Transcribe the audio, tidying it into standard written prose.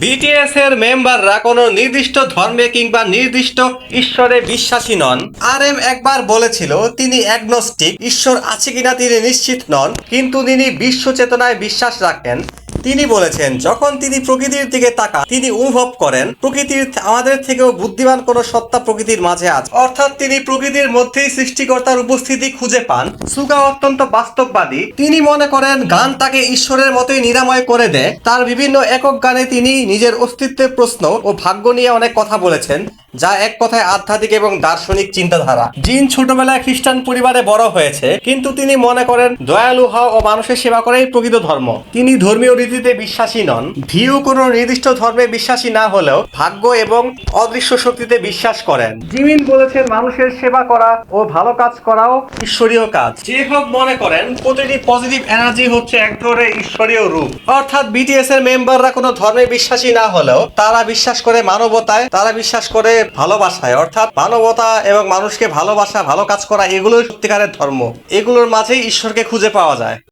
BTS এর মেম্বাররা কোনো নির্দিষ্ট ধর্মে কিংবা নির্দিষ্ট ঈশ্বরে বিশ্বাসী নন। RM একবার বলেছিল তিনি অ্যাগনস্টিক, ঈশ্বর আছে কিনা তিনি নিশ্চিত নন, কিন্তু তিনি বিশ্ব চেতনায় বিশ্বাস রাখেন। তিনি বলেছেন যখন তিনি প্রকৃতির দিকে তাকান তিনি অনুভব করেন প্রকৃতির আমাদের থেকেও বুদ্ধিমান কোনো সত্তা প্রকৃতির মাঝে আছে, অর্থাৎ তিনি প্রকৃতির মধ্যেই সৃষ্টিকর্তার উপস্থিতি খুঁজে পান। সুগা অত্যন্ত বাস্তববাদী। তিনি মনে করেন গান তাকে ঈশ্বরের মতোই নিরাময় করে দেয়। তার বিভিন্ন একক গানে তিনি নিজের অস্তিত্বের প্রশ্ন ও ভাগ্য নিয়ে অনেক কথা বলেছেন, যা এক কথায় আধ্যাত্মিক এবং দার্শনিক চিন্তাধারা। জিন ছোটবেলায় খ্রিস্টান পরিবারে বড় হয়েছে, কিন্তু তিনি মনে করেন দয়ালু হওয়া ও মানুষের সেবা করাই প্রকৃত ধর্ম। তিনি ধর্মীয় রীতিতে বিশ্বাসী নন। ভিউ কোনো নির্দিষ্ট ধর্মে বিশ্বাসী না হলেও ভাগ্য এবং অদৃশ্য শক্তিতে বিশ্বাস করেন। জিমিন বলেছেন মানুষের সেবা করা ও ভালো কাজ করাও ঈশ্বরীয় কাজ। যে হোক মনে করেন প্রতিটি পজিটিভ এনার্জি হচ্ছে এক ধরনের ঈশ্বরীয় রূপ। অর্থাৎ বিটিএস এর মেম্বাররা কোনো ধর্মে বিশ্বাসী না হলেও তারা বিশ্বাস করে মানবতায়, তারা বিশ্বাস করে ভালোবাসায়, অর্থাৎ মানবতা এবং মানুষকে ভালোবাসা, ভালো কাজ করা, এগুলোই সত্যিকারের ধর্ম। এগুলোর মাঝেই ঈশ্বরকে খুঁজে পাওয়া যায়।